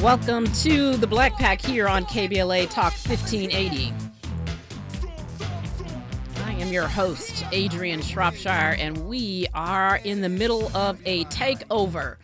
Welcome to the Black Pack here on KBLA Talk 1580. I am your host, Adrianne Shropshire, and we are in the middle of a takeover.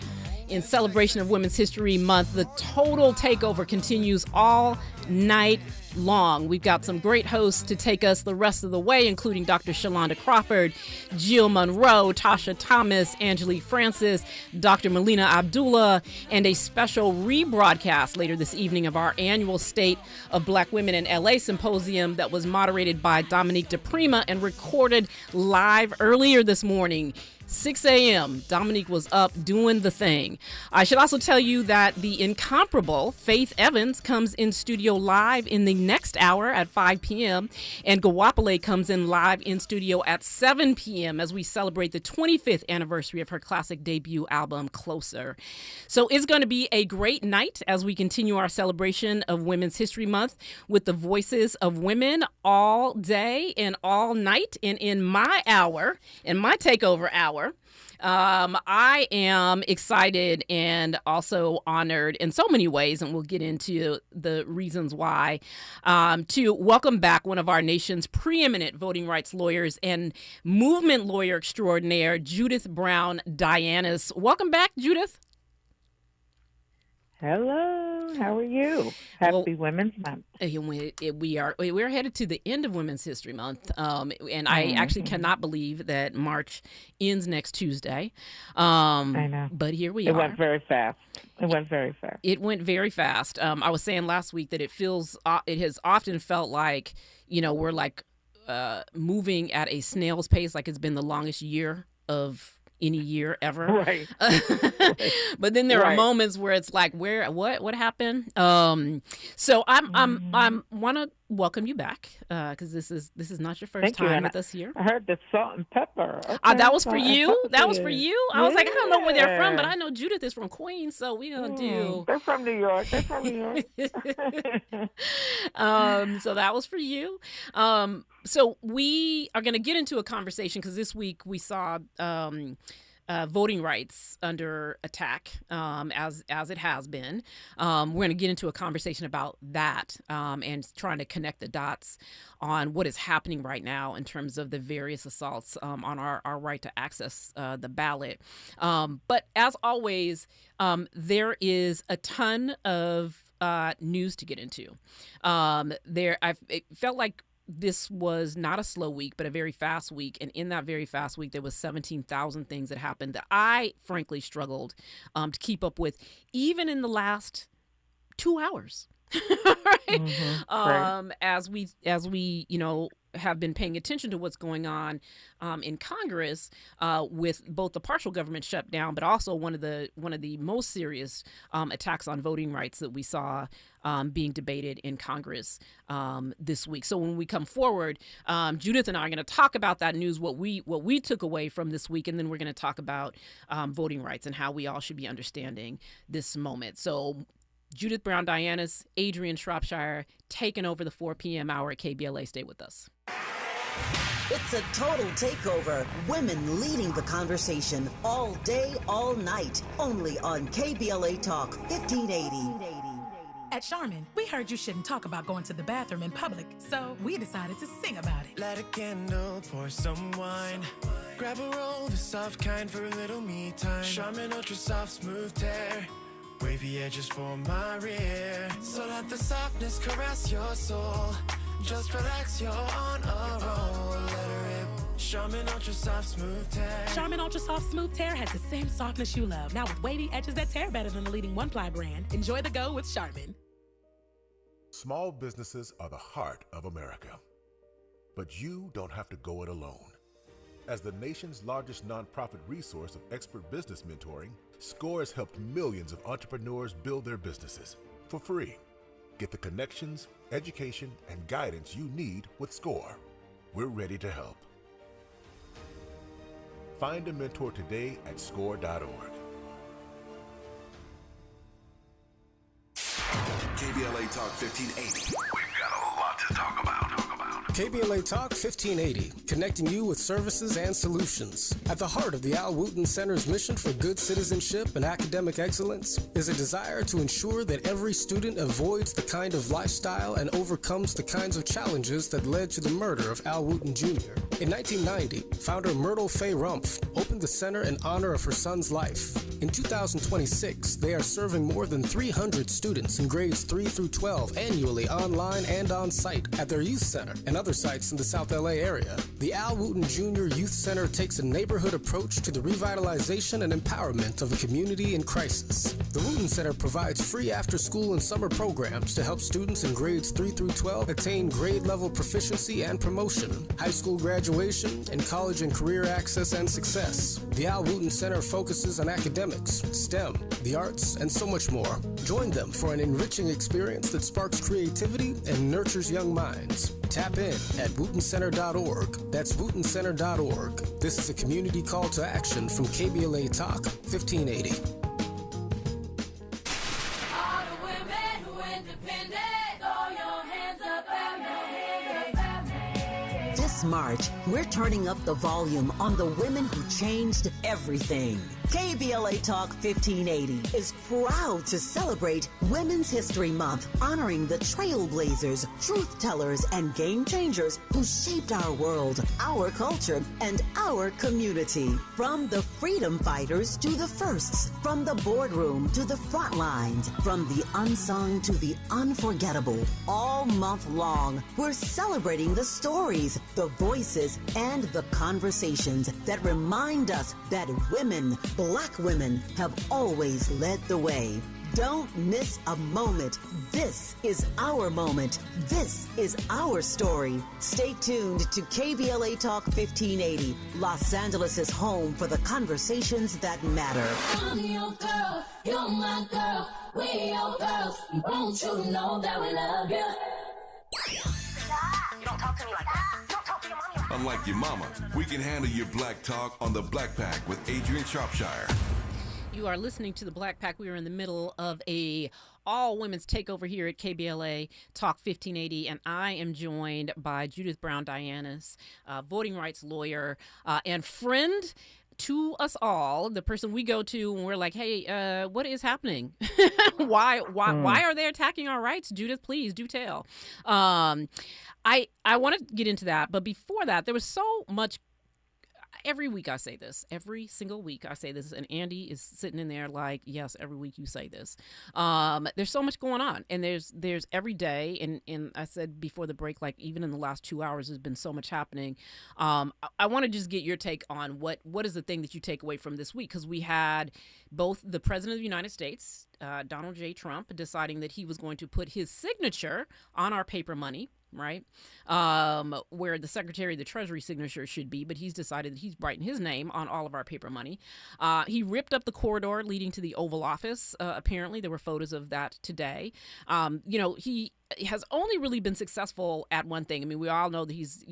In celebration of Women's History Month, the total takeover continues all night long. We've got some great hosts to take us the rest of the way, including Dr. Shalonda Crawford, Jill Monroe, Tasha Thomas, Angelique Francis, Dr. Melina Abdullah, and a special rebroadcast later this evening of our annual State of Black Women in LA Symposium that was moderated by Dominique DePrima and recorded live earlier this morning. 6 a.m. Dominique was up doing the thing. I should also tell you that the incomparable Faith Evans comes in studio live in the next hour at 5 p.m. and Gawapale comes in live in studio at 7 p.m. as we celebrate the 25th anniversary of her classic debut album, Closer. So it's going to be a great night as we continue our celebration of Women's History Month with the voices of women all day and all night. And in my hour, in my takeover hour, I am excited and also honored in so many ways, and we'll get into the reasons why, to welcome back one of our nation's preeminent voting rights lawyers and movement lawyer extraordinaire, Judith Browne Dianis. Welcome back, Judith. Hello, how are you? Happy Women's Month. We're headed to the end of Women's History Month, and I actually cannot believe that March ends next Tuesday. I know. But here we are. It went very fast. It went very fast. I was saying last week that it has often felt like, we're like moving at a snail's pace, like it's been the longest year of any year ever. Right. But then there are moments where it's like, what happened? So I'm want to welcome you back because this is not your first time with us here. I heard the salt and pepper. Okay, that was for you. That was for you. I was like, I don't know where they're from, but I know Judith is from Queens, so we're gonna do. They're from New York. So that was for you. So we are going to get into a conversation because this week we saw voting rights under attack, as it has been. We're going to get into a conversation about that and trying to connect the dots on what is happening right now in terms of the various assaults on our right to access the ballot. But as always, there is a ton of news to get into. It felt like this was not a slow week, but a very fast week. And in that very fast week, there was 17,000 things that happened that I frankly struggled to keep up with, even in the last 2 hours. Right? Right. As we have been paying attention to what's going on in Congress with both the partial government shutdown, but also one of the most serious attacks on voting rights that we saw being debated in Congress this week. So when we come forward, Judith and I are going to talk about that news, what we took away from this week, and then we're going to talk about voting rights and how we all should be understanding this moment. So Judith Browne Dianis, Adrianne Shropshire, taking over the 4 p.m. hour at KBLA. Stay with us. It's a total takeover. Women leading the conversation all day, all night. Only on KBLA Talk 1580. At Charmin, we heard you shouldn't talk about going to the bathroom in public, so we decided to sing about it. Light a candle, pour some wine. Grab a roll, the soft kind for a little me time. Charmin Ultra Soft Smooth Tear. Wavy edges for my rear. So let the softness caress your soul. Just relax, you're on a roll. Let her rip. Charmin Ultra Soft Smooth Tear. Charmin Ultra Soft Smooth Tear has the same softness you love, now with wavy edges that tear better than the leading one-ply brand. Enjoy the go with Charmin. Small businesses are the heart of America. But you don't have to go it alone. As the nation's largest nonprofit resource of expert business mentoring, SCORE has helped millions of entrepreneurs build their businesses for free. Get the connections, education, and guidance you need with SCORE. We're ready to help. Find a mentor today at score.org. KBLA Talk 1580. We've got a lot to talk about. KBLA Talk 1580, connecting you with services and solutions. At the heart of the Al Wooten Center's mission for good citizenship and academic excellence is a desire to ensure that every student avoids the kind of lifestyle and overcomes the kinds of challenges that led to the murder of Al Wooten Jr. In 1990, founder Myrtle Fay Rumpf opened the center in honor of her son's life. In 2026, they are serving more than 300 students in grades 3 through 12 annually online and on site at their youth center and other sites in the South LA area. The Al Wooten Jr. Youth Center takes a neighborhood approach to the revitalization and empowerment of a community in crisis. The Wooten Center provides free after-school and summer programs to help students in grades 3 through 12 attain grade-level proficiency and promotion, high school graduation, and college and career access and success. The Al Wooten Center focuses on academics, STEM, the arts, and so much more. Join them for an enriching experience that sparks creativity and nurtures young minds. Tap in at wootencenter.org. That's wootencenter.org. This is a community call to action from KBLA Talk 1580. All the women who independent, throw your hands up at me. This March, we're turning up the volume on the women who changed everything. KBLA Talk 1580 is proud to celebrate Women's History Month, honoring the trailblazers, truth tellers, and game changers who shaped our world, our culture, and our community. From the freedom fighters to the firsts, from the boardroom to the front lines, from the unsung to the unforgettable. All month long, we're celebrating the stories, the voices, and the conversations that remind us that women, Black women, have always led the way. Don't miss a moment. This is our moment. This is our story. Stay tuned to KBLA Talk 1580, Los Angeles' home for the conversations that matter. I'm your girl, you're my girl, we your girls. Won't you know that we love you? You don't talk to me like that. Don't talk to your mommy like that. Unlike your mama, we can handle your black talk on the Black Pack with Adrianne Shropshire. You are listening to the Black Pack. We are in the middle of a all-women's takeover here at KBLA Talk 1580, and I am joined by Judith Browne Dianis, voting rights lawyer and friend to us all, the person we go to when we're like, hey, what is happening? Why are they attacking our rights? Judith, please do tell. I want to get into that, but before that, there was so much. Every week I say this. Every single week I say this, and Andy is sitting in there like, yes, every week you say this. There's so much going on, and there's every day, and I said before the break, like even in the last 2 hours, there's been so much happening. I want to just get your take on what is the thing that you take away from this week, because we had both the President of the United States, Donald J. Trump, deciding that he was going to put his signature on our paper money, right? Where the Secretary of the Treasury signature should be, but he's decided that he's writing his name on all of our paper money. He ripped up the corridor leading to the Oval Office. Apparently, there were photos of that today. He has only really been successful at one thing. I mean, we all know that he's,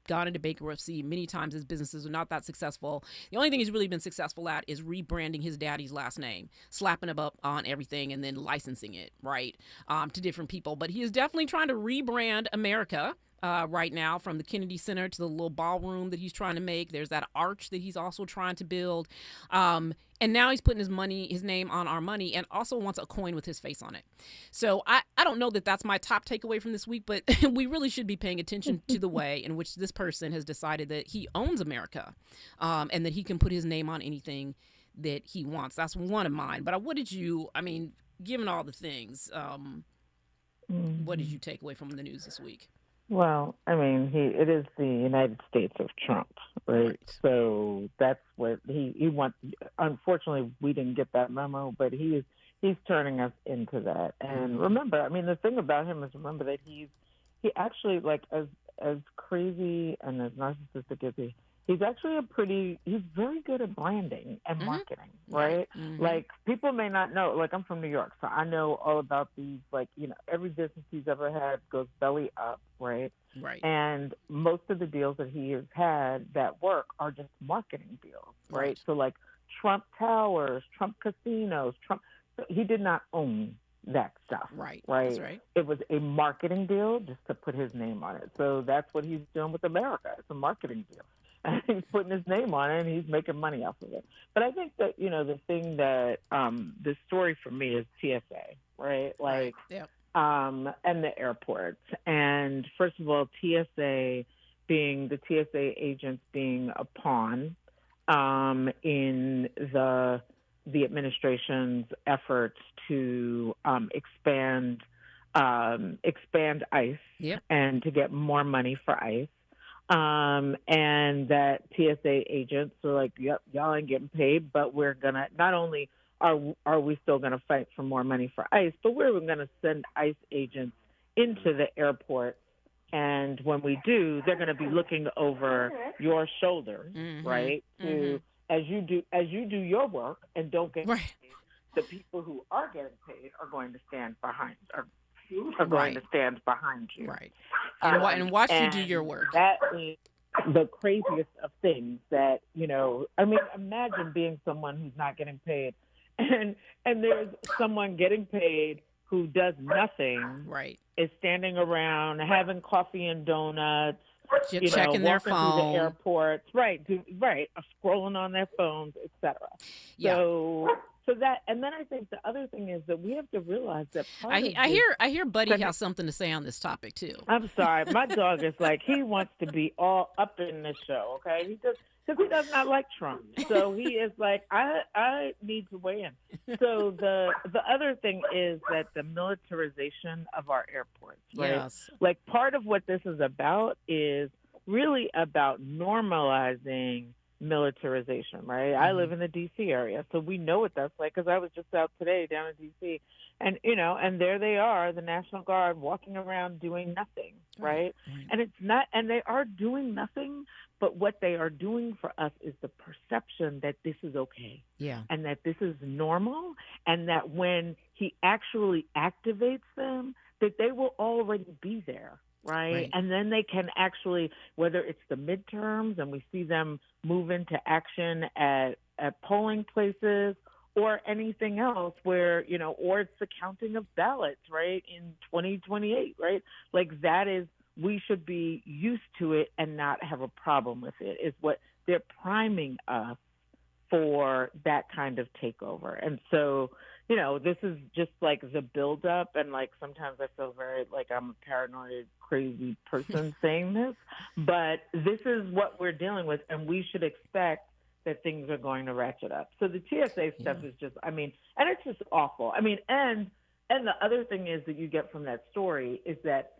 gone into bankruptcy many times. His businesses are not that successful. The only thing he's really been successful at is rebranding his daddy's last name, slapping him up on everything, and then licensing it, right, to different people. But he is definitely trying to rebrand America right now, from the Kennedy Center to the little ballroom that he's trying to make. There's that arch that he's also trying to build. And now he's putting his name on our money, and also wants a coin with his face on it. So I don't know that that's my top takeaway from this week, but we really should be paying attention to the way in which this person has decided that he owns America, and that he can put his name on anything that he wants. That's one of mine. But given all the things, what did you take away from the news this week? Well, it is the United States of Trump, right? So that's what he wants. Unfortunately, we didn't get that memo, but he's turning us into that. And remember, the thing about him is, remember that he actually, like, as crazy and as narcissistic as he's actually he's very good at branding and marketing, right? Mm-hmm. Like, people may not know, like, I'm from New York, so I know all about these, like, every business he's ever had goes belly up, right? Right. And most of the deals that he has had that work are just marketing deals, right? So, like, Trump Towers, Trump Casinos, he did not own that stuff. Right. Right. That's right. It was a marketing deal just to put his name on it. So that's what he's doing with America. It's a marketing deal. And he's putting his name on it, and he's making money off of it. But I think that, the thing that the story for me is TSA, right? Like, Yep. And the airports. And first of all, TSA agents being a pawn in the administration's efforts to expand ICE and to get more money for ICE. And that TSA agents are like, yep, y'all ain't getting paid, but we're gonna not only are we still gonna fight for more money for ICE, but we're gonna send ICE agents into the airport. And when we do, they're going to be looking over your shoulder, right? As you do your work and don't get paid, the people who are getting paid are going to stand behind going to stand behind you, right? And watch you do your work. That is the craziest of things. That imagine being someone who's not getting paid, and there's someone getting paid who does nothing, right? Is standing around having coffee and donuts, checking their phone, through the airports, scrolling on their phones, etc. Yeah. So that, and then I think the other thing is that we have to realize that I hear Buddy has something to say on this topic too. I'm sorry, my dog is like, he wants to be all up in this show, okay? Because he does not like Trump. So he is like, I need to weigh in. So the other thing is that the militarization of our airports, right? Yes. Like, part of what this is about is really about normalizing militarization, right? I live in the D.C. area, so we know what that's like, because I was just out today down in D.C. and and there they are, the National Guard walking around doing nothing, right? And it's not, and they are doing nothing, but what they are doing for us is the perception that this is okay, and that this is normal, and that when he actually activates them, that they will already be there. Right. And then they can actually, whether it's the midterms and we see them move into action at polling places, or anything else where, or it's the counting of ballots, right, in 2028, right? Like, that is, we should be used to it and not have a problem with it, is what they're priming us for, that kind of takeover. And so, this is just like the buildup, and like sometimes I feel very like I'm a paranoid, crazy person saying this, but this is what we're dealing with, and we should expect that things are going to ratchet up. So the TSA stuff is just, and it's just awful. And the other thing is that you get from that story is that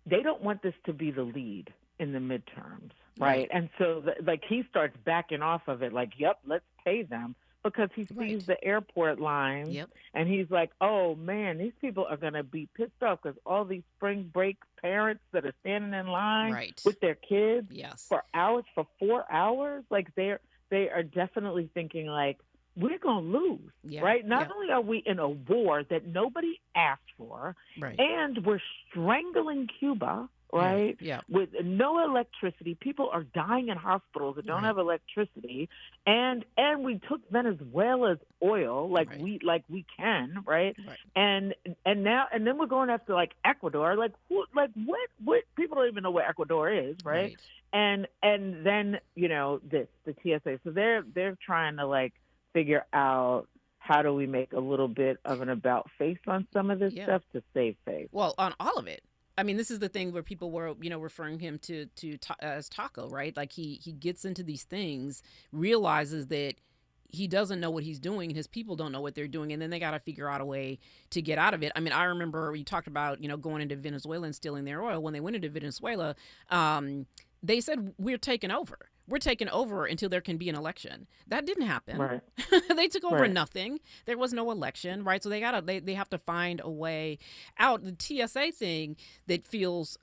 they don't want this to be the lead in the midterms, right? And so he starts backing off of it, like, yep, let's pay them. Because he sees the airport lines, and he's like, oh, man, these people are going to be pissed off because all these spring break parents that are standing in line with their kids for hours, for 4 hours, like they are definitely thinking, like, we're going to lose, right? Not only are we in a war that nobody asked for, and we're strangling Cuba, right? With no electricity. People are dying in hospitals that don't have electricity. And we took Venezuela's oil like we can, right? And then we're going after like Ecuador. Like what people don't even know what Ecuador is, right? And then, the TSA. So they're trying to like figure out, how do we make a little bit of an about face on some of this stuff to save face? Well, on all of it. This is the thing where people were, referring him to as Taco, right? Like he gets into these things, realizes that he doesn't know what he's doing, and his people don't know what they're doing, and then they got to figure out a way to get out of it. I remember we talked about, going into Venezuela and stealing their oil. When they went into Venezuela, they said, we're taking over. We're taking over until there can be an election. That didn't happen. Right. They took over nothing. There was no election, right? So they have to find a way out. The TSA thing that feels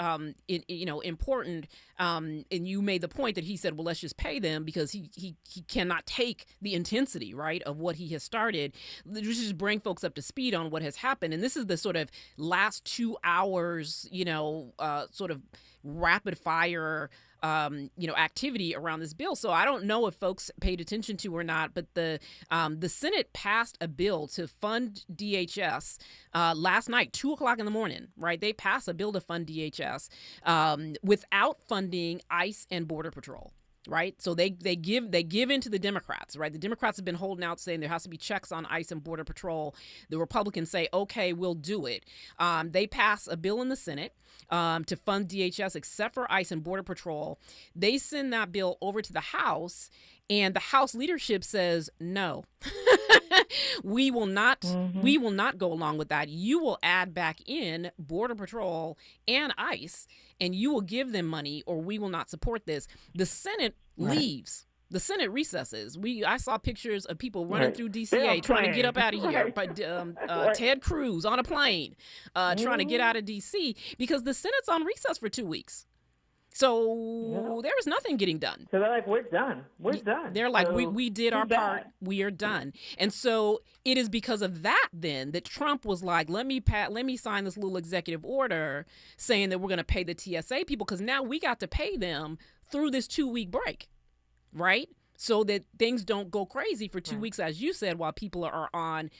important. And you made the point that he said, well, let's just pay them, because he cannot take the intensity, right, of what he has started. Just bring folks up to speed on what has happened. And this is the sort of last 2 hours, sort of rapid fire activity around this bill. So I don't know if folks paid attention to or not, but the Senate passed a bill to fund DHS last night, 2:00 in the morning, right? They passed a bill to fund DHS without funding ICE and Border Patrol. Right. So they give in to the Democrats. Right. The Democrats have been holding out saying there has to be checks on ICE and Border Patrol. The Republicans say, OK, we'll do it. They pass a bill in the Senate to fund DHS except for ICE and Border Patrol. They send that bill over to the House, and the House leadership says no. We will not. We will not go along with that. You will add back in Border Patrol and ICE, and you will give them money, or we will not support this. The Senate leaves. The Senate recesses. I saw pictures of people running through DCA trying to get up out of here. But Ted Cruz on a plane trying to get out of DC because the Senate's on recess for 2 weeks. So there was nothing getting done. So they're like, we're done. We're done. They're like, so we did our part. We are done. And so it is because of that then that Trump was like, let me sign this little executive order saying that we're going to pay the TSA people because now we got to pay them through this 2-week break, right? So that things don't go crazy for 2 weeks, as you said, while people are on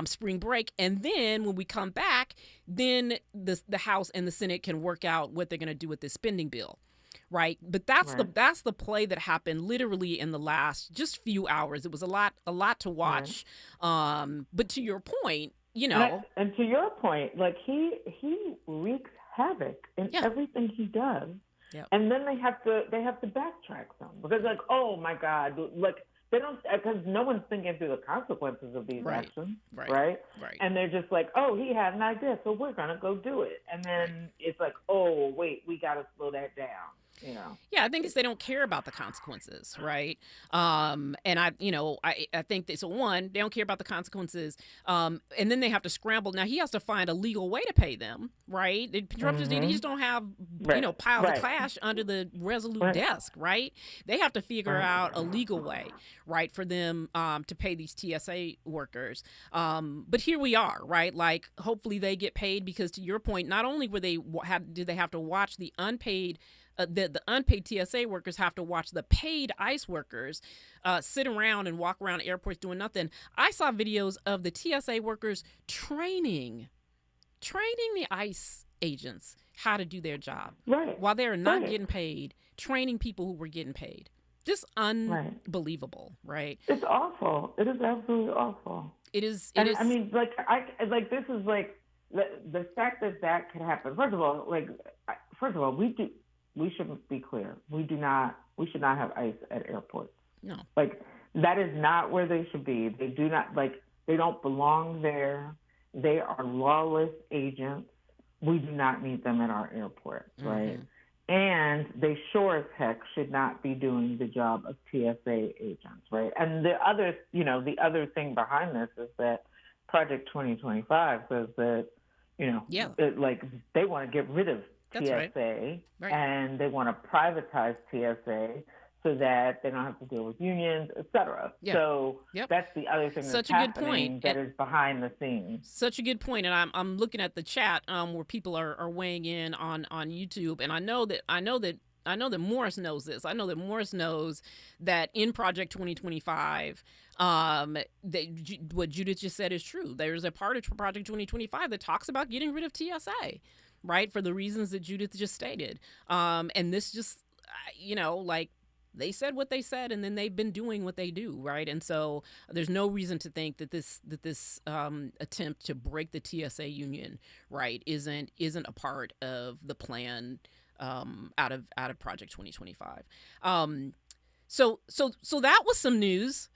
spring break. And then when we come back, then the House and the Senate can work out what they're going to do with this spending bill. Right. But that's the play that happened literally in the last just few hours. It was a lot to watch. But to your point, and to your point, like he wreaks havoc in everything he does. Yep. And then they have to backtrack some because like, oh my God, like they don't, because no one's thinking through the consequences of these actions, right? And they're just like, oh, he had an idea, so we're gonna go do it. And then it's like, oh wait, we gotta slow that down. Yeah, I think it's they don't care about the consequences, right? And I think that, so one, they don't care about the consequences, and then they have to scramble. Now he has to find a legal way to pay them, right? They just don't have piles of cash under the Resolute desk, right? They have to figure out a legal way, right, for them to pay these TSA workers. But here we are, right? Like hopefully they get paid because, to your point, not only did they have to watch the unpaid. The unpaid TSA workers have to watch the paid ICE workers sit around and walk around airports doing nothing. I saw videos of the TSA workers training the ICE agents how to do their job while they're not getting paid, training people who were getting paid. Just unbelievable, right? It's awful. It is absolutely awful. It is. I mean, this is like the fact that could happen. First of all, we should be clear. We should not have ICE at airports. No. Like, that is not where they should be. They do not, they don't belong there. They are lawless agents. We do not need them at our airports, right? And they sure as heck should not be doing the job of TSA agents, right? And the other thing behind this is that Project 2025 says that, they want to get rid of TSA, and they want to privatize TSA so that they don't have to deal with unions, et cetera. So that's the other thing that's happening that is behind the scenes. Such a good point. And I'm looking at the chat where people are weighing in on YouTube, and I know that Morris knows this. I know that Morris knows that in Project 2025, what Judith just said is true. There's a part of Project 2025 that talks about getting rid of TSA. Right, for the reasons that Judith just stated. And this just, they said what they said, and then they've been doing what they do, right? And so there's no reason to think that this attempt to break the TSA union, right, isn't a part of the plan out of Project 2025. So that was some news.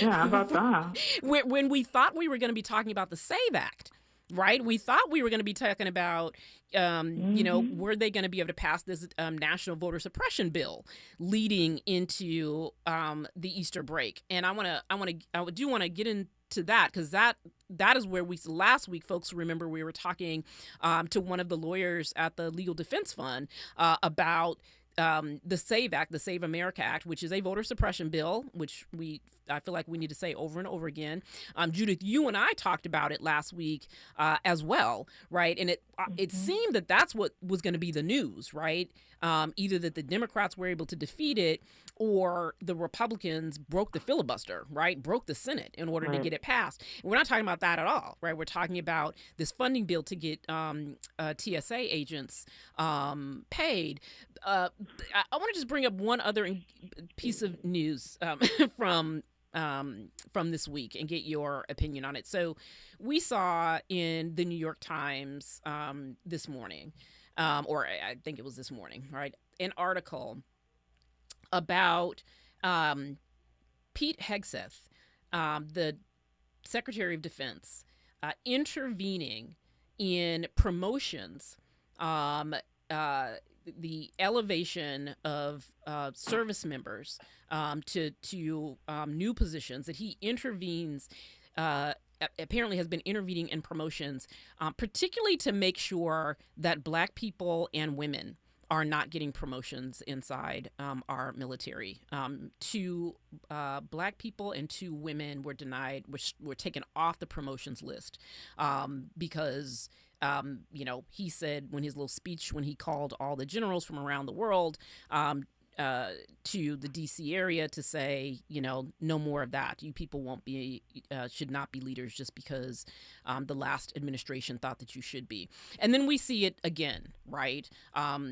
Yeah, how about that? When we thought we were going to be talking about the SAVE Act. Right. We thought we were going to be talking about, were they going to be able to pass this national voter suppression bill leading into the Easter break? And I do want to get into that because that is where last week, folks, remember we were talking to one of the lawyers at the Legal Defense Fund about the SAVE Act, the Save America Act, which is a voter suppression bill, which I feel like we need to say over and over again. Judith, you and I talked about it last week as well, right? And it seemed that that's what was going to be the news, right? Either that the Democrats were able to defeat it or the Republicans broke the filibuster, right? Broke the Senate in order to get it passed. And we're not talking about that at all, right? We're talking about this funding bill to get TSA agents paid. I want to just bring up one other piece of news from this week and get your opinion on it. So we saw in the New York Times this morning, or I think it was this morning, right, an article about Pete Hegseth, the Secretary of Defense, intervening in promotions, the elevation of service members to new positions, that he intervenes, apparently has been intervening in promotions, particularly to make sure that Black people and women are not getting promotions inside our military. 2 Black people and 2 women were denied, were taken off the promotions list because he said when his little speech, when he called all the generals from around the world to the D.C. area to say, no more of that. You people should not be leaders just because the last administration thought that you should be. And then we see it again, right?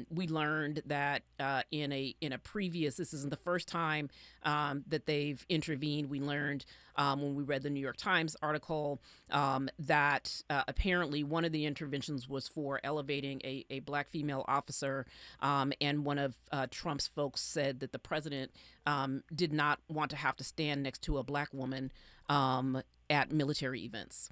We learned that in a previous, this isn't the first time that they've intervened. We learned when we read the New York Times article that apparently one of the interventions was for elevating a Black female officer, and one of Trump's folks said that the president did not want to have to stand next to a Black woman at military events.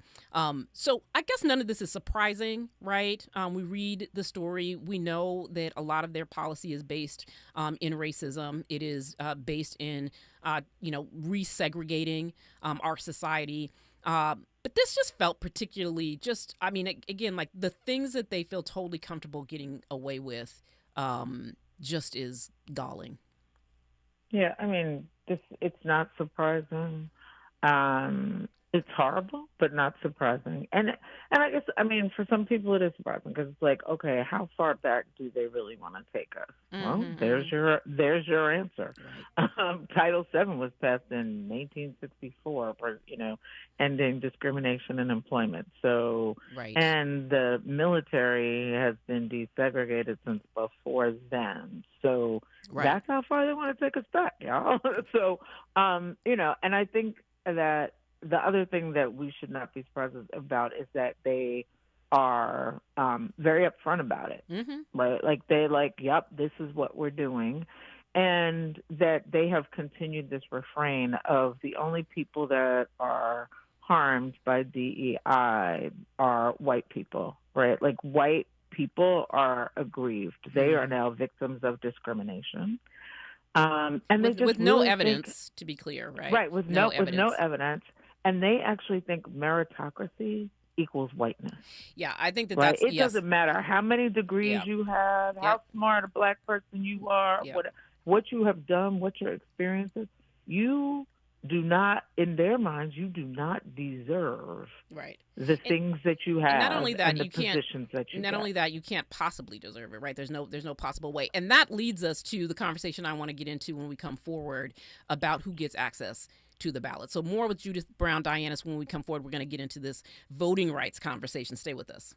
So I guess none of this is surprising, right? We read the story. We know that a lot of their policy is based in racism. It is based in, resegregating our society. But this just felt particularly again, like the things that they feel totally comfortable getting away with just is galling. Yeah, it's not surprising. It's horrible, but not surprising. And I guess, for some people it is surprising because it's like, okay, how far back do they really want to take us? Well, there's your answer. Right. Title VII was passed in 1964 for, ending discrimination in employment. So, right. And the military has been desegregated since before then. So That's how far they want to take us back, y'all. So, and I think that the other thing that we should not be surprised about is that they are very upfront about it, right? Like yep, this is what we're doing, and that they have continued this refrain of the only people that are harmed by DEI are white people, right? Like white people are aggrieved; they are now victims of discrimination. And with no evidence, to be clear, right? Right, with no evidence. And they actually think meritocracy equals whiteness. Yeah, I think that's... It doesn't matter how many degrees you have, how smart a Black person you are, what you have done, what your experience is. You do not, in their minds, you do not deserve the things that you have, not only that, and the positions that you Not get. only that, you can't possibly deserve it, right? There's no possible way. And that leads us to the conversation I want to get into when we come forward about who gets access to the ballot. So more with Judith, Browne, Dianis when we come forward. We're going to get into this voting rights conversation. Stay with us.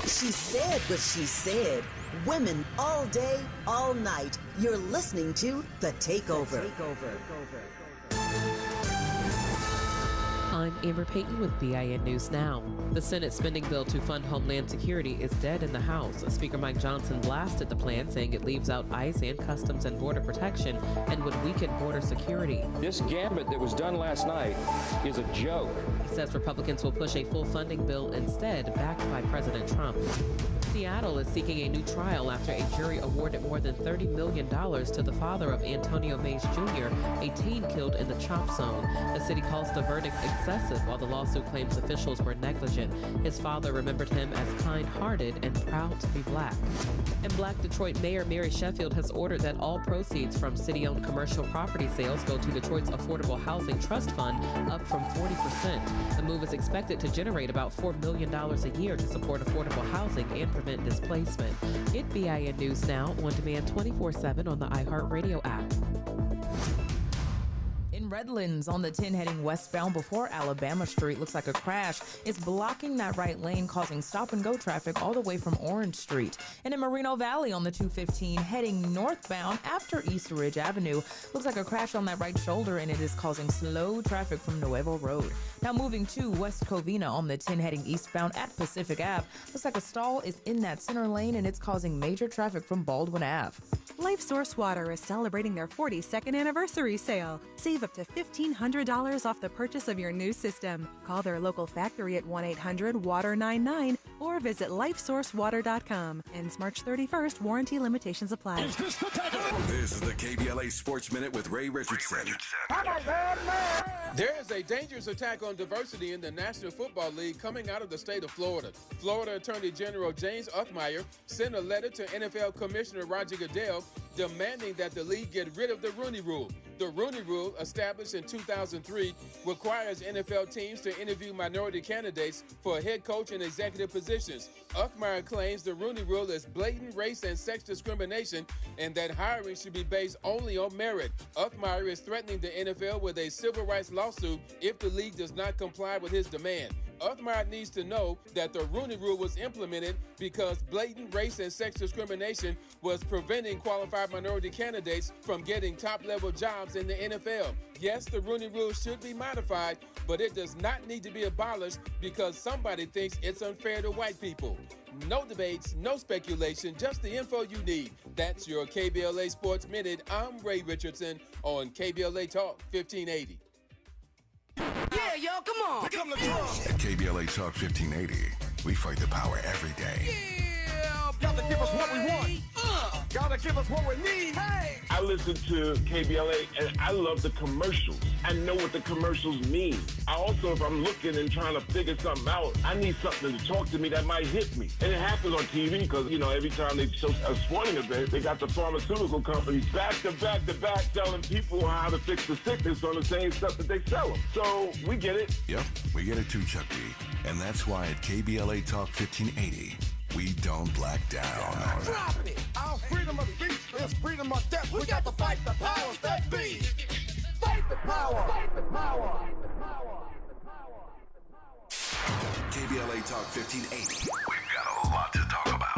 She said what she said. Women all day, all night. You're listening to The Takeover. I'm Amber Payton with BIN News Now. The Senate spending bill to fund Homeland Security is dead in the House. Speaker Mike Johnson blasted the plan, saying it leaves out ICE and Customs and Border Protection and would weaken border security. This gambit that was done last night is a joke. He says Republicans will push a full funding bill instead, backed by President Trump. Seattle is seeking a new trial after a jury awarded more than $30 million to the father of Antonio Mays Jr., a teen killed in the chop zone. The city calls the verdict excessive, while the lawsuit claims officials were negligent. His father remembered him as kind-hearted and proud to be black. And Black Detroit Mayor Mary Sheffield has ordered that all proceeds from city-owned commercial property sales go to Detroit's Affordable Housing Trust Fund, up from 40%. The move is expected to generate about $4 million a year to support affordable housing and prevent displacement. Get BIN News Now on demand 24/7 on the iHeartRadio app. In Redlands, on the 10 heading westbound before Alabama Street, looks like a crash is blocking that right lane, causing stop-and-go traffic all the way from Orange Street. And in Moreno Valley on the 215 heading northbound after East Ridge Avenue, looks like a crash on that right shoulder, and it is causing slow traffic from Nuevo Road. Now moving to West Covina on the 10 heading eastbound at Pacific Ave, looks like a stall is in that center lane, and it's causing major traffic from Baldwin Ave. Life Source Water is celebrating their 42nd anniversary sale. Save up to $1,500 off the purchase of your new system. Call their local factory at 1-800-WATER-99 or visit lifesourcewater.com. Ends March 31st. Warranty limitations apply. This is the KBLA Sports Minute with Ray Richardson. There is a dangerous attack on diversity in the National Football League coming out of the state of Florida. Florida Attorney General James Uthmeyer sent a letter to NFL Commissioner Roger Goodell demanding that the league get rid of the Rooney Rule. The Rooney Rule, established in 2003, requires NFL teams to interview minority candidates for head coach and executive positions. Uthmeyer claims the Rooney Rule is blatant race and sex discrimination and that hiring should be based only on merit. Uthmeyer is threatening the NFL with a civil rights lawsuit if the league does not comply with his demand. Uthmeyer needs to know that the Rooney Rule was implemented because blatant race and sex discrimination was preventing qualified minority candidates from getting top-level jobs in the NFL. Yes, the Rooney Rule should be modified, but it does not need to be abolished because somebody thinks it's unfair to white people. No debates, no speculation, just the info you need. That's your KBLA Sports Minute. I'm Ray Richardson on KBLA Talk 1580. Yeah, yo, come on. Pick up the drum. At KBLA Talk 1580, we fight the power every day. Yeah, gotta give us what we want. Gotta give us what we need. Hey. I listen to KBLA and I love the commercials. I know what the commercials mean. I also, if I'm looking and trying to figure something out, I need something to talk to me that might hit me. And it happens on TV because, you know, every time they show a sporting event, they got the pharmaceutical companies back to back telling people how to fix the sickness on the same stuff that they sell them. So we get it. Yep, we get it too, Chuck D. And that's why at KBLA Talk 1580, we don't black down. Drop it. Our freedom of speech is freedom of death. We got to fight the powers that be. Fight the power. Fight the power. KBLA Talk 1580. We've got a lot to talk about.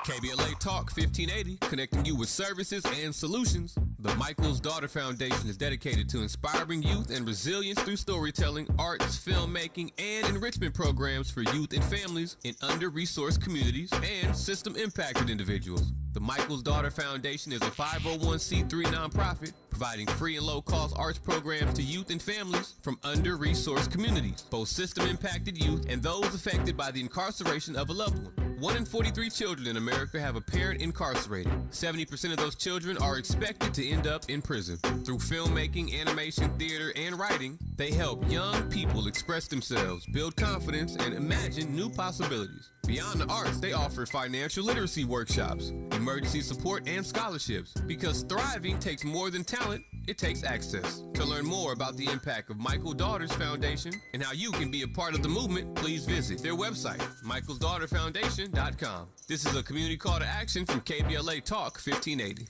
KBLA Talk 1580, connecting you with services and solutions. The Michael's Daughter Foundation is dedicated to inspiring youth and resilience through storytelling, arts, filmmaking, and enrichment programs for youth and families in under-resourced communities and system-impacted individuals. The Michael's Daughter Foundation is a 501c3 nonprofit providing free and low-cost arts programs to youth and families from under-resourced communities, both system-impacted youth and those affected by the incarceration of a loved one. 1 in 43 children in America have a parent incarcerated. 70% of those children are expected to end up in prison. Through filmmaking, animation, theater, and writing, they help young people express themselves, build confidence, and imagine new possibilities. Beyond the arts, they offer financial literacy workshops, emergency support, and scholarships. Because thriving takes more than talent, it takes access. To learn more about the impact of Michael Daughters Foundation and how you can be a part of the movement, please visit their website, michaelsdaughterfoundation.com. This is a community call to action from KBLA Talk 1580.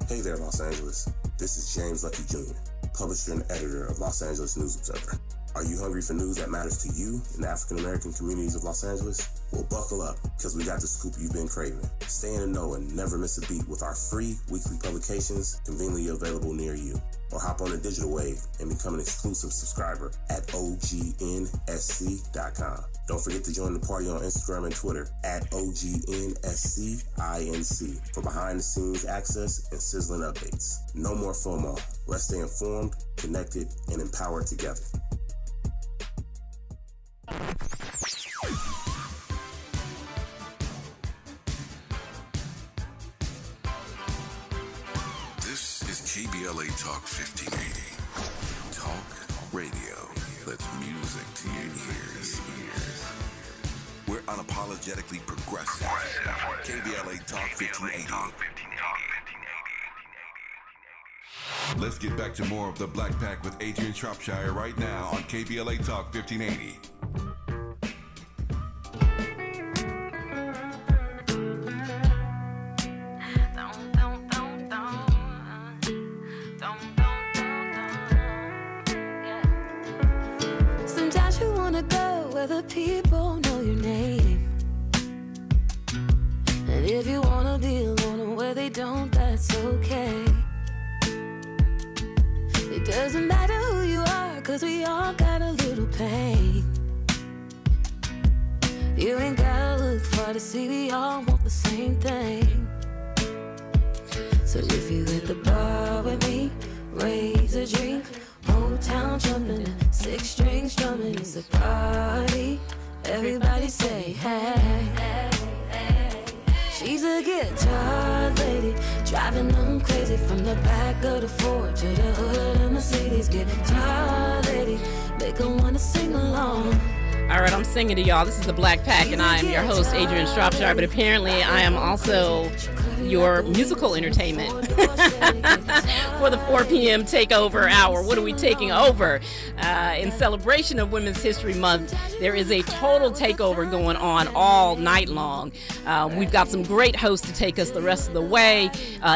Hey there, Los Angeles. This is James Lucky Jr., publisher and editor of Los Angeles News Observer. Are you hungry for news that matters to you in the African-American communities of Los Angeles? Well, buckle up, because we got the scoop you've been craving. Stay in the know and never miss a beat with our free weekly publications conveniently available near you. Or hop on the digital wave and become an exclusive subscriber at OGNSC.com. Don't forget to join the party on Instagram and Twitter at OGNSCINC for behind-the-scenes access and sizzling updates. No more FOMO. Let's stay informed, connected, and empowered together. KBLA Talk 1580. Talk radio that's music to your ears. We're unapologetically progressive. KBLA Talk 1580. Let's get back to more of the Black Pack with Adrianne Shropshire right now on KBLA Talk 1580. Sometimes you wanna go where the people know your name. And if you wanna be alone where they don't, that's okay. It doesn't matter who you are, 'cause we all got a little pain. You ain't gotta look far to see we all want the same thing. So if you hit the bar with me, raise a drink, whole town jumping, 6 strings drumming, it's a party. Everybody say hey. She's a guitar lady, driving them crazy from the back of the Ford to the hood of the Mercedes. Guitar lady, make her wanna sing along. All right, I'm singing to y'all. This is the Black Pack, and I am your host, Adrianne Shropshire, but apparently I am also your musical entertainment for the 4 p.m. Takeover hour. What are we taking over? In celebration of Women's History Month, there is a total takeover going on all night long. We've got some great hosts to take us the rest of the way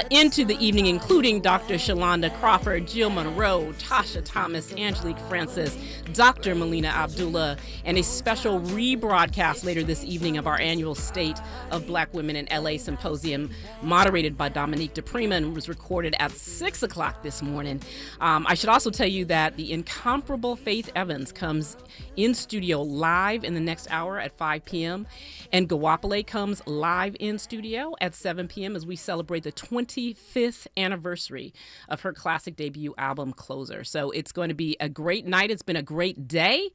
into the evening, including Dr. Shalonda Crawford, Jill Monroe, Tasha Thomas, Angelique Francis, Dr. Melina Abdullah, and a special rebroadcast later this evening of our annual State of Black Women in LA Symposium, moderated by Dominique DePrima, and was recorded at 6 o'clock this morning. I should also tell you that the incomparable Faith Evans comes in studio live in the next hour at 5 p.m. and Gawapale comes live in studio at 7 p.m. as we celebrate the 25th anniversary of her classic debut album, Closer. So it's going to be a great night. It's been a great day.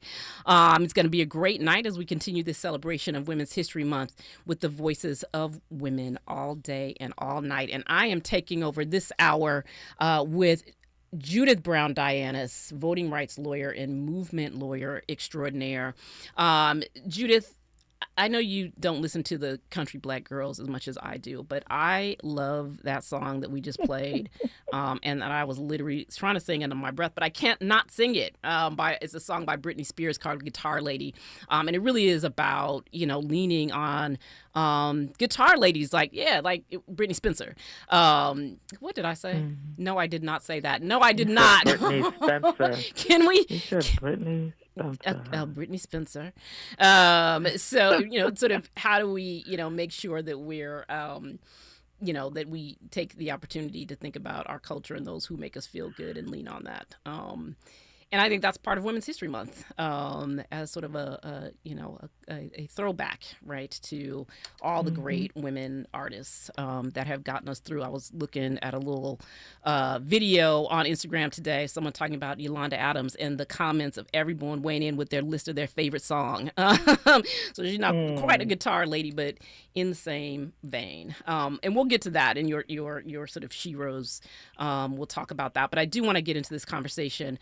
It's going to be a great night as we continue this celebration of Women's History Month with the voices of women all day and all night. And I am taking over this hour with Judith Browne Dianis, voting rights lawyer and movement lawyer extraordinaire. Judith, I know you don't listen to the Country Black Girls as much as I do, but I love that song that we just played, and that I was literally trying to sing under my breath, but I can't not sing it. It's a song by Britney Spears called Guitar Lady, and it really is about, leaning on guitar ladies like Britney Spencer. What did I say? Mm-hmm. No, I did not say that. No, I did not. Britney Spencer. Can we? You said Britney Britney Spencer. So, sort of how do we, make sure that we're, that we take the opportunity to think about our culture and those who make us feel good and lean on that. And I think that's part of Women's History Month, as sort of a throwback, right, to all the great women artists that have gotten us through. I was looking at a little video on Instagram today, someone talking about Yolanda Adams and the comments of everyone weighing in with their list of their favorite song. So she's not quite a guitar lady, but in the same vein. And we'll get to that in your sort of sheroes. We'll talk about that. But I do want to get into this conversation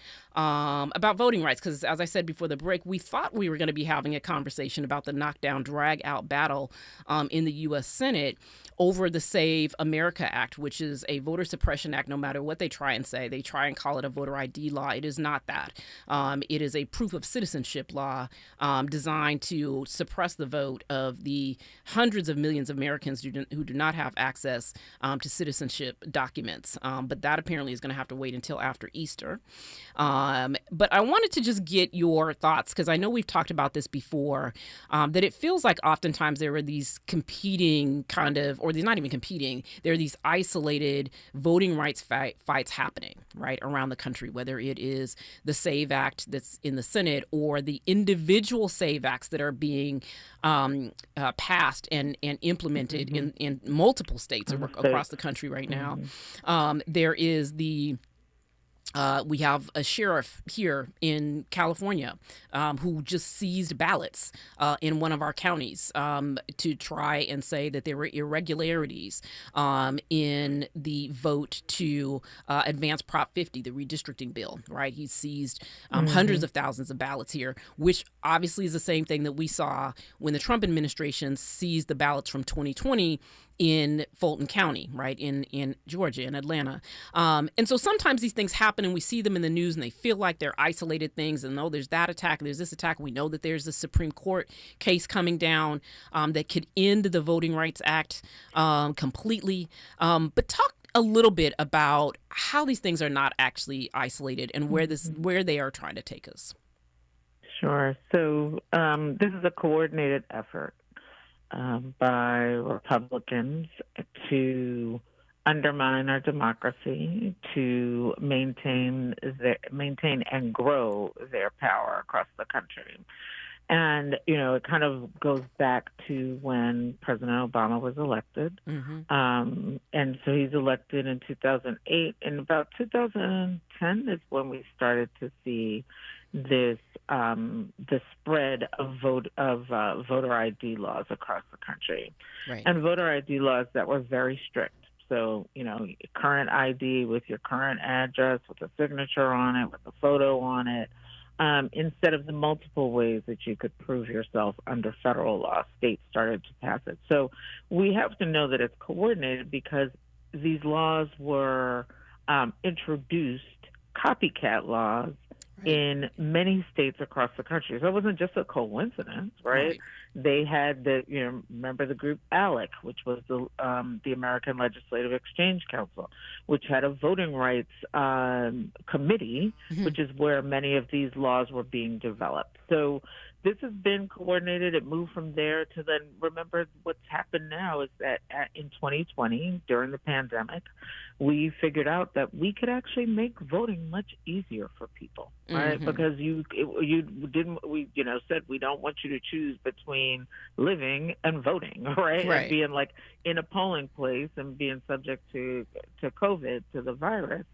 about voting rights, because as I said before the break, we thought we were going to be having a conversation about the knockdown, drag out battle in the U.S. Senate over the Save America Act, which is a voter suppression act. No matter what they try and say, they try and call it a voter ID law. It is not that. It is a proof of citizenship law designed to suppress the vote of the hundreds of millions of Americans who do not have access to citizenship documents. But that apparently is going to have to wait until after Easter. But I wanted to just get your thoughts, because I know we've talked about this before, that it feels like oftentimes there are these competing kind of, or they're not even competing, there are these isolated voting rights fights happening, right, around the country, whether it is the SAVE Act that's in the Senate or the individual SAVE Acts that are being passed and implemented in multiple states across the country right now. There is the We have a sheriff here in California who just seized ballots in one of our counties to try and say that there were irregularities in the vote to advance Prop 50, the redistricting bill, right? He seized hundreds of thousands of ballots here, which obviously is the same thing that we saw when the Trump administration seized the ballots from 2020 in Fulton County, right, in Georgia, in Atlanta. And so sometimes these things happen and we see them in the news and they feel like they're isolated things, and there's that attack, there's this attack. We know that there's a Supreme Court case coming down that could end the Voting Rights Act completely. But talk a little bit about how these things are not actually isolated and where they are trying to take us. Sure. So this is a coordinated effort by Republicans to undermine our democracy, to maintain and grow their power across the country. And, it kind of goes back to when President Obama was elected. And so he's elected in 2008. In about 2010 is when we started to see this the spread of voter ID laws across the country, and voter ID laws that were very strict. So, current ID with your current address, with a signature on it, with a photo on it, instead of the multiple ways that you could prove yourself under federal law. States started to pass it. So we have to know that it's coordinated because these laws were introduced, copycat laws, in many states across the country. So it wasn't just a coincidence, right? They had remember the group ALEC, which was the American Legislative Exchange Council, which had a voting rights committee, which is where many of these laws were being developed. So this has been coordinated. It moved from there to then. Remember, what's happened now is that in 2020, during the pandemic, we figured out that we could actually make voting much easier for people, right? Because we said we don't want you to choose between living and voting, right? And being like in a polling place and being subject to COVID, to the virus.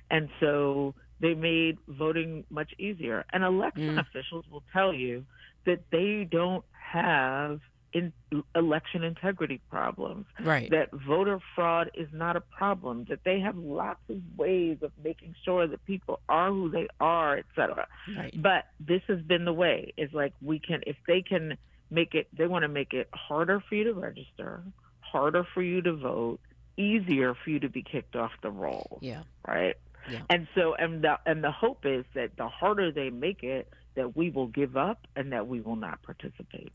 And so they made voting much easier. And election officials will tell you that they don't have election integrity problems, that voter fraud is not a problem, that they have lots of ways of making sure that people are who they are, et cetera. But this has been the way. It's like if they can make it, they want to make it harder for you to register, harder for you to vote, easier for you to be kicked off the roll. Right? And so, and the hope is that the harder they make it, that we will give up and that we will not participate.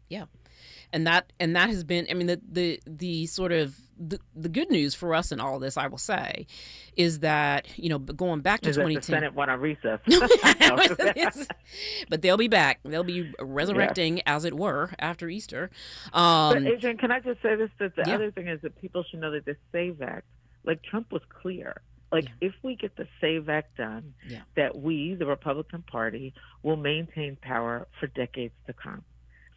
Yeah. And that has been, I mean, the sort of the good news for us in all this, I will say, is that, going back to 2010. The Senate went on recess. But they'll be back. They'll be resurrecting, as it were, after Easter. But Adrianne, can I just say this? That the other thing is that people should know that the SAVE Act, like Trump was clear. If we get the SAVE Act done, that we, the Republican Party, will maintain power for decades to come.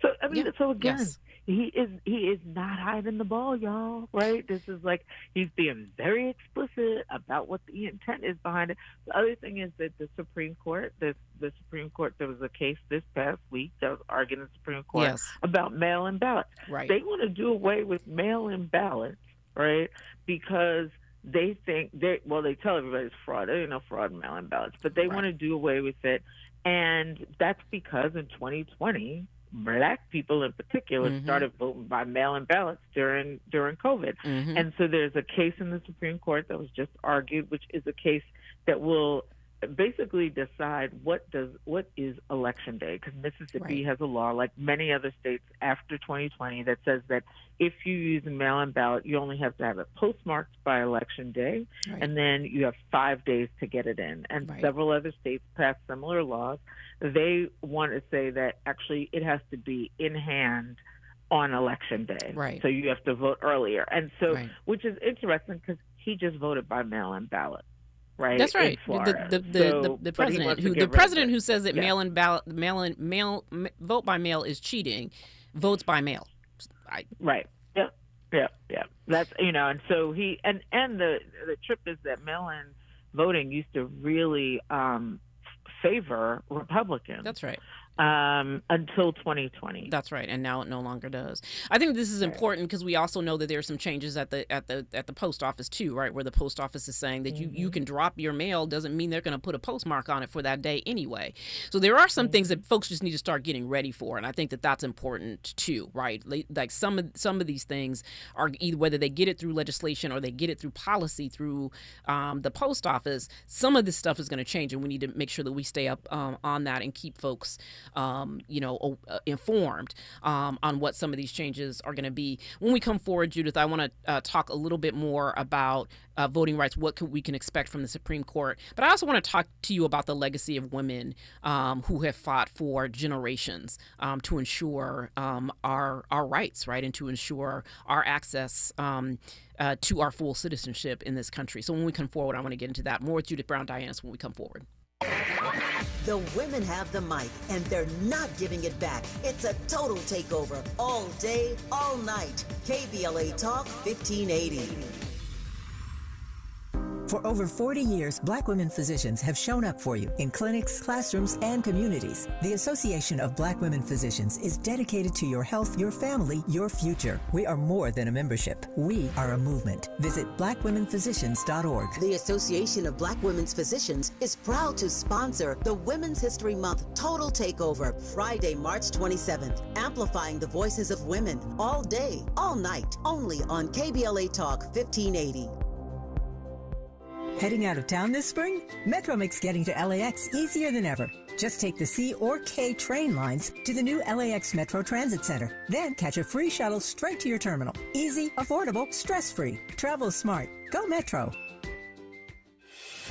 So, I mean, so again, he is not hiding the ball, y'all, right? This is like, he's being very explicit about what the intent is behind it. The other thing is that the Supreme Court, there was a case this past week that was arguing in the Supreme Court about mail-in ballots. They want to do away with mail-in ballots, right? Because they think they tell everybody it's fraud. There ain't no fraud in mail-in ballots, but they want to do away with it. And that's because in 2020, Black people in particular started voting by mail-in ballots during COVID. And so there's a case in the Supreme Court that was just argued, which is a case that will basically decide what is Election Day, because Mississippi has a law, like many other states after 2020, that says that if you use a mail-in ballot, you only have to have it postmarked by Election Day, and then you have 5 days to get it in. And several other states passed similar laws. They want to say that actually it has to be in hand on Election Day. So you have to vote earlier. And so, which is interesting because he just voted by mail-in ballot. That's right. The president who says that vote by mail is cheating, votes by mail. Yeah. That's and so he and the trip is that mail-in voting used to really favor Republicans. That's right. Until 2020. That's right, and now it no longer does. I think this is important because we also know that there are some changes at the post office too, right? Where the post office is saying that you can drop your mail, doesn't mean they're going to put a postmark on it for that day anyway. So there are some things that folks just need to start getting ready for, and I think that that's important too, right? Like some of these things are either whether they get it through legislation or they get it through policy through the post office. Some of this stuff is going to change, and we need to make sure that we stay up on that and keep folks informed on what some of these changes are going to be. When we come forward, Judith, I want to talk a little bit more about voting rights, what we can expect from the Supreme Court. But I also want to talk to you about the legacy of women who have fought for generations to ensure our rights, right, and to ensure our access to our full citizenship in this country. So when we come forward, I want to get into that more with Judith Browne Dianis when we come forward. The women have the mic, and they're not giving it back. It's a total takeover, all day, all night. KBLA Talk 1580. For over 40 years, Black women physicians have shown up for you in clinics, classrooms, and communities. The Association of Black Women Physicians is dedicated to your health, your family, your future. We are more than a membership. We are a movement. Visit blackwomenphysicians.org. The Association of Black Women's Physicians is proud to sponsor the Women's History Month Total Takeover, Friday, March 27th, amplifying the voices of women all day, all night, only on KBLA Talk 1580. Heading out of town this spring? Metro makes getting to LAX easier than ever. Just take the C or K train lines to the new LAX Metro Transit Center. Then catch a free shuttle straight to your terminal. Easy, affordable, stress-free. Travel smart. Go Metro.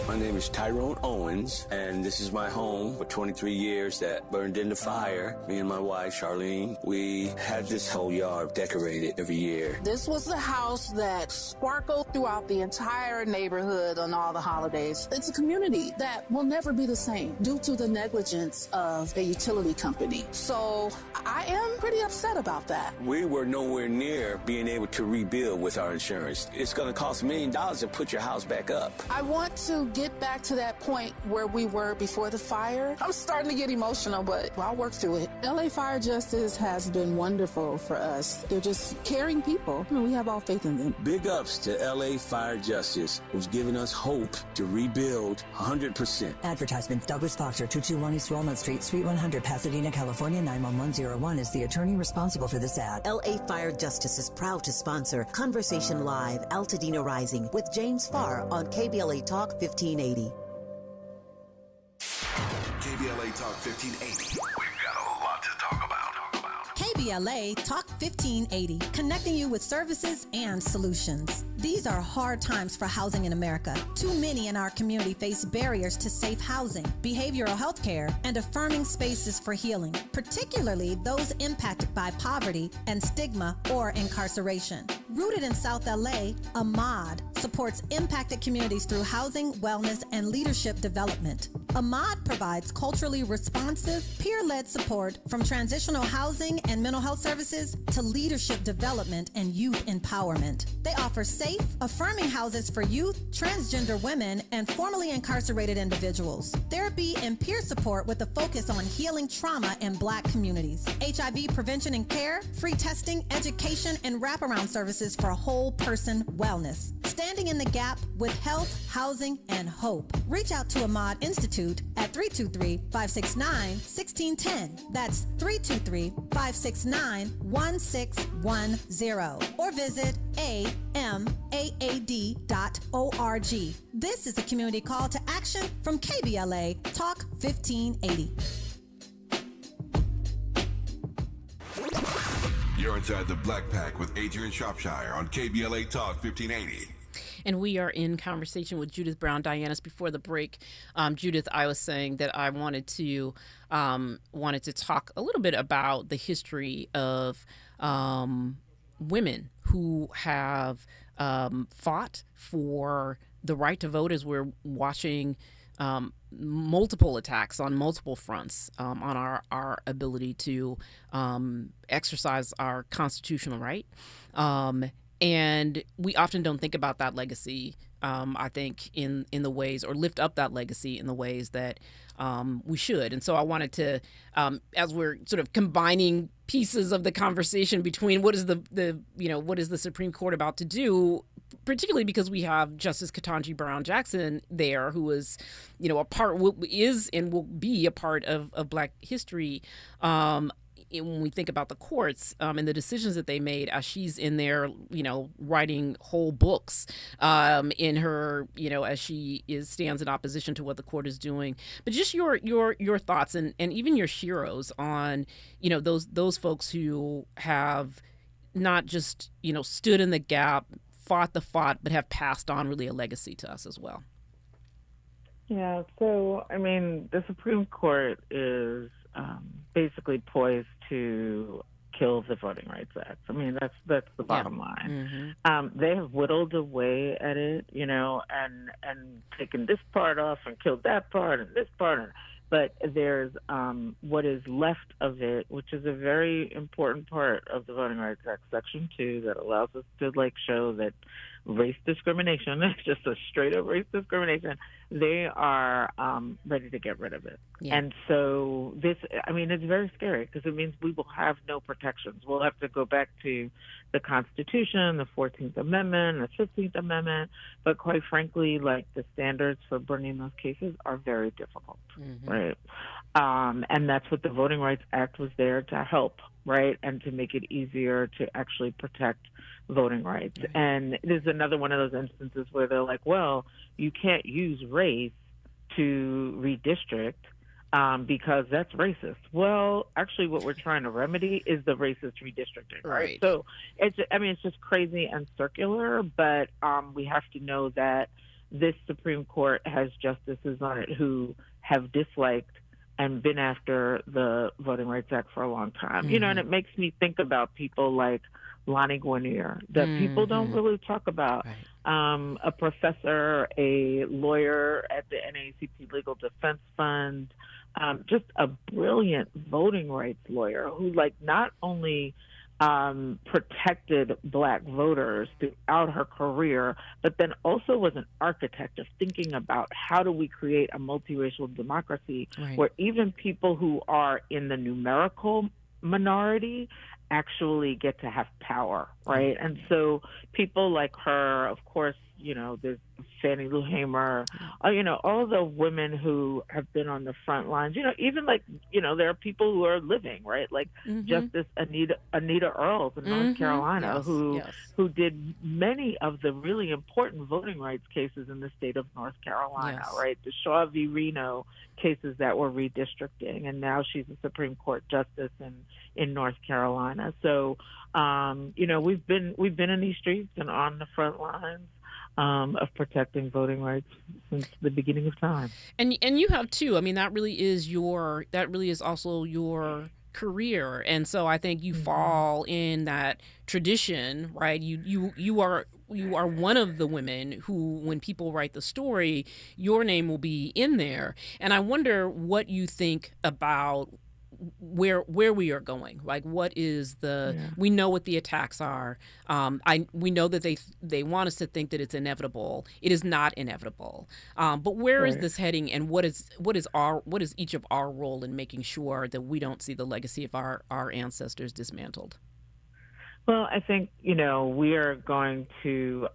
My name is Tyrone Owens, and this is my home for 23 years that burned in the fire. Me and my wife, Charlene, we had this whole yard decorated every year. This was the house that sparkled throughout the entire neighborhood on all the holidays. It's a community that will never be the same due to the negligence of a utility company. So I am pretty upset about that. We were nowhere near being able to rebuild with our insurance. It's going to cost $1 million to put your house back up. I want to get back to that point where we were before the fire. I'm starting to get emotional, but I'll work through it. LA Fire Justice has been wonderful for us. They're just caring people. I mean, we have all faith in them. Big ups to LA Fire Justice, who's given us hope to rebuild 100%. Advertisement. Douglas Foster, 221 East Walnut Street, Suite 100, Pasadena, California, 91101 is the attorney responsible for this ad. LA Fire Justice is proud to sponsor Conversation Live, Altadena Rising with James Farr on KBLA Talk 1580. KBLA Talk 1580. We've got a lot to talk about. KBLA Talk 1580, connecting you with services and solutions. These are hard times for housing in America. Too many in our community face barriers to safe housing, behavioral health care, and affirming spaces for healing, particularly those impacted by poverty and stigma or incarceration. Rooted in South LA, AMAD supports impacted communities through housing, wellness, and leadership development. AMAD provides culturally responsive, peer-led support from transitional housing and mental health services to leadership development and youth empowerment. They offer safe, affirming houses for youth, transgender women, and formerly incarcerated individuals. Therapy and peer support with a focus on healing trauma in Black communities. HIV prevention and care, free testing, education, and wraparound services for whole person wellness. Standing in the gap with health, housing, and hope. Reach out to Ahmad Institute at 323-569-1610. That's 323-569-1610. Or visit amaad.org. This is a community call to action from KBLA Talk 1580. You're inside the Black Pack with Adrianne Shropshire on KBLA Talk 1580. And we are in conversation with Judith Browne Dianis. Before the break, Judith, I was saying that I wanted to talk a little bit about the history of women who have fought for the right to vote, as we're watching multiple attacks on multiple fronts on our ability to exercise our constitutional right. And we often don't think about that legacy, I think, in the ways, or lift up that legacy in the ways that we should. And so I wanted to, as we're sort of combining pieces of the conversation between what is what is the Supreme Court about to do, particularly because we have Justice Ketanji Brown Jackson there, who is, is and will be a part of Black history. When we think about the courts and the decisions that they made, as she's in there, writing whole books in her, as she stands in opposition to what the court is doing. But just your thoughts and even your heroes on, those folks who have not just, stood in the gap, fought the fight, but have passed on really a legacy to us as well. Yeah. So, I mean, the Supreme Court is basically poised to kill the Voting Rights Act. I mean, that's the bottom line. Mm-hmm. They have whittled away at it, and taken this part off and killed that part and this part. But there's what is left of it, which is a very important part of the Voting Rights Act, Section 2, that allows us to show that race discrimination, just a straight up race discrimination, they are ready to get rid of it. Yeah. And so it's very scary because it means we will have no protections. We'll have to go back to the Constitution, the 14th Amendment, the 15th Amendment. But quite frankly, the standards for bringing those cases are very difficult, mm-hmm. right? And that's what the Voting Rights Act was there to help, right? And to make it easier to actually protect voting rights. Right. And there's another one of those instances where they're like, well, you can't use race to redistrict because that's racist. Well, actually what we're trying to remedy is the racist redistricting, right? So it's just crazy and circular, but we have to know that this Supreme Court has justices on it who have disliked and been after the Voting Rights Act for a long time. Mm-hmm. And it makes me think about people like Lonnie Guinier that mm-hmm. people don't really talk about. Right. A professor, a lawyer at the NAACP Legal Defense Fund, just a brilliant voting rights lawyer who not only protected Black voters throughout her career, but then also was an architect of thinking about how do we create a multiracial democracy right. where even people who are in the numerical minority actually get to have power, right? And so people like her, of course, there's Fannie Lou Hamer, all the women who have been on the front lines, even there are people who are living, right? Mm-hmm. Justice Anita Earls in mm-hmm. North Carolina, who did many of the really important voting rights cases in the state of North Carolina, right? The Shaw v. Reno cases that were redistricting, and now she's a Supreme Court justice in North Carolina. So, we've been in these streets and on the front lines of protecting voting rights since the beginning of time. And you have too. I mean, that really is also your career. And so I think you mm-hmm. fall in that tradition, right? You are one of the women who, when people write the story, your name will be in there. And I wonder what you think about where we are going. What is we know what the attacks are. We know that they want us to think that it's inevitable. It is not inevitable. But where is this heading, and what is each of our role in making sure that we don't see the legacy of our ancestors dismantled? Well, I think, we are going to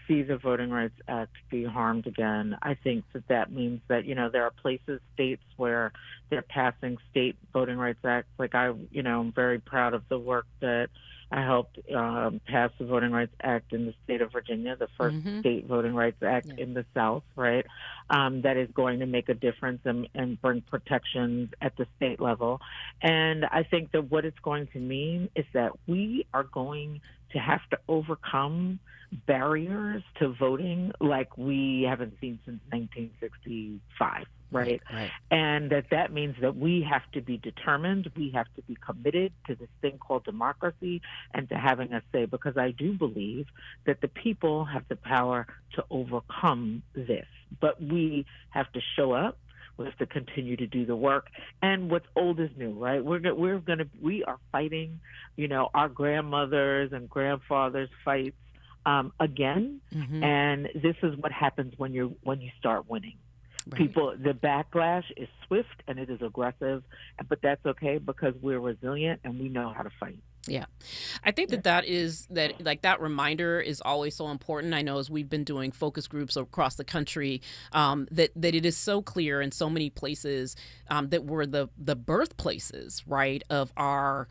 see the Voting Rights Act be harmed again. I think that means that, there are states where they're passing state Voting Rights Acts. I'm very proud of the work that I helped pass the Voting Rights Act in the state of Virginia, the first mm-hmm. state Voting Rights Act in the South, right? That is going to make a difference and bring protections at the state level. And I think that what it's going to mean is that we are going to have to overcome barriers to voting like we haven't seen since 1965. Right. And that means that we have to be determined. We have to be committed to this thing called democracy and to having a say, because I do believe that the people have the power to overcome this. But we have to show up. We have to continue to do the work. And what's old is new, right? We are fighting, our grandmothers and grandfathers fights again. Mm-hmm. And this is what happens when you start winning. Right. The backlash is swift and it is aggressive, but that's okay because we're resilient and we know how to fight. Yeah. I think that reminder is always so important. I know as we've been doing focus groups across the country, that it is so clear in so many places that we're the birthplaces, right, of our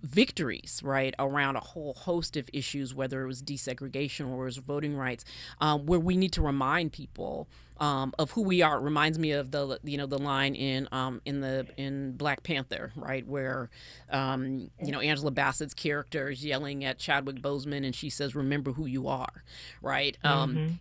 victories, right, around a whole host of issues, whether it was desegregation or it was voting rights, where we need to remind people of who we are. It reminds me of the line in Black Panther, right, where Angela Bassett's character is yelling at Chadwick Boseman and she says, "Remember who you are," right?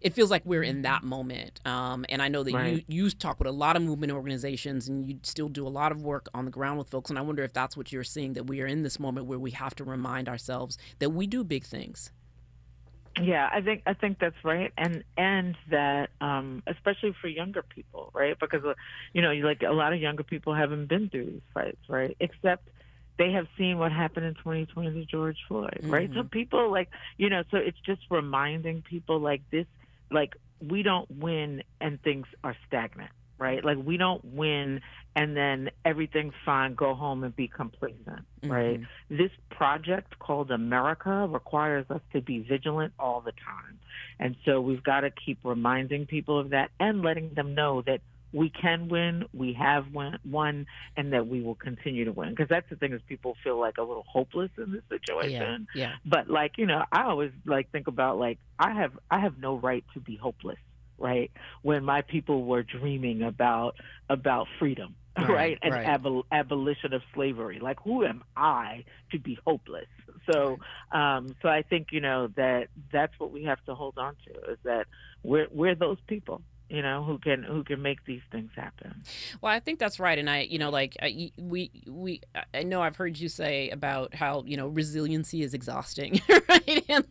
It feels like we're in that moment, and I know that you talk with a lot of movement organizations and you still do a lot of work on the ground with folks, and I wonder if that's what you're seeing, that we are in this moment where we have to remind ourselves that we do big things. Yeah, I think that's right, and that especially for younger people, right? Because like a lot of younger people haven't been through these fights, right? Except they have seen what happened in 2020 to George Floyd, right? So people so it's just reminding people like this, like we don't win and things are stagnant, right? Like we don't win and then everything's fine, go home and be complacent, right? This project called America requires us to be vigilant all the time. And so we've got to keep reminding people of that and letting them know that we can win, we have won, and that we will continue to win. Because that's the thing, is people feel like a little hopeless in this situation. Yeah. But I always think about I have no right to be hopeless, right? When my people were dreaming about freedom, right? And abolition of slavery. Like, who am I to be hopeless? So I think that's what we have to hold on to, is that we're those people, who can make these things happen. Well, I think that's right, and I know I've heard you say about how resiliency is exhausting, right? And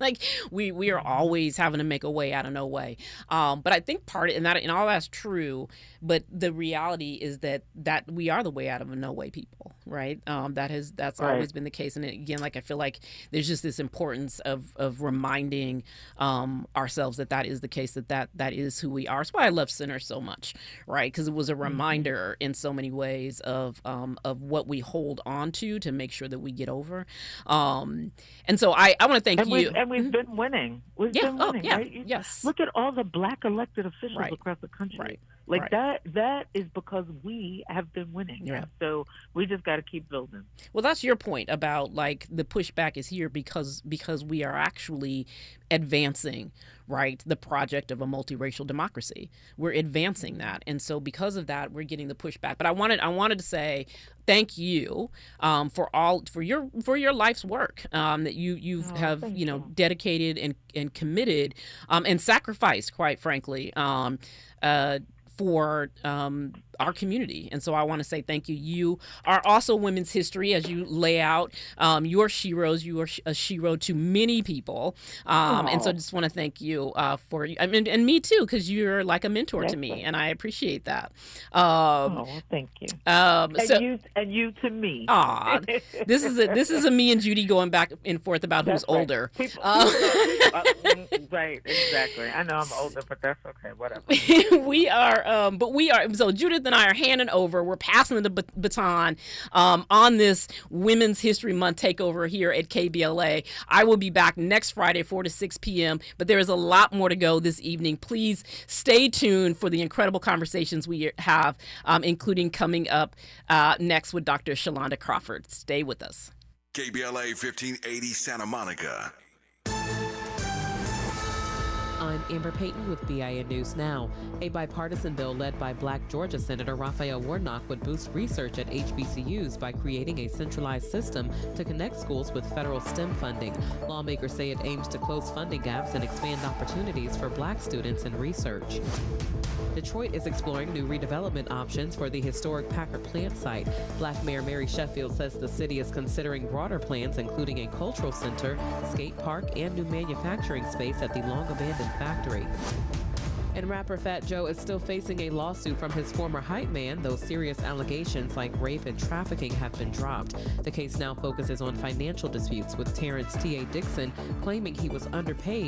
we are always having to make a way out of no way. But I think part of and all that's true, but the reality is that we are the way out of a no way people, right? That's always been the case, and again, I feel like there's just this importance of reminding ourselves that is the case, that is who we are. That's why I love Center so much, right? Because it was a reminder in so many ways of what we hold on to make sure that we get over. And so I want to thank you. We've been winning. We've been winning, right? Yes. Look at all the Black elected officials across the country. Right. That is because we have been winning. Yeah. So we just got to keep building. Well, that's your point about the pushback is here because we are actually advancing, right, the project of a multiracial democracy. We're advancing that, and so because of that, we're getting the pushback. But I wanted to say thank you for your life's work that you have dedicated and committed and sacrificed, quite frankly, for our community. And so I want to say thank you. You are also women's history, as you lay out your sheroes. You are a shero to many people. And so I just want to thank you and me too, because you're like a mentor to me, and I appreciate that. Thank you. And you to me. This is a me and Judy going back and forth about who's older. Right, exactly. I know I'm older, but that's okay. Whatever. We are. So Judith and I are handing over. We're passing the baton on this Women's History Month takeover here at KBLA. I will be back next Friday, 4 to 6 p.m., but there is a lot more to go this evening. Please stay tuned for the incredible conversations we have, including coming up next with Dr. Shalonda Crawford. Stay with us. KBLA 1580 Santa Monica. I'm Amber Payton with BIN News Now. A bipartisan bill led by Black Georgia Senator Raphael Warnock would boost research at HBCUs by creating a centralized system to connect schools with federal STEM funding. Lawmakers say it aims to close funding gaps and expand opportunities for Black students in research. Detroit is exploring new redevelopment options for the historic Packard plant site. Black Mayor Mary Sheffield says the city is considering broader plans, including a cultural center, skate park, and new manufacturing space at the long-abandoned factory. And rapper Fat Joe is still facing a lawsuit from his former hype man, though serious allegations like rape and trafficking have been dropped. The case now focuses on financial disputes, with Terrence T.A. Dixon claiming he was underpaid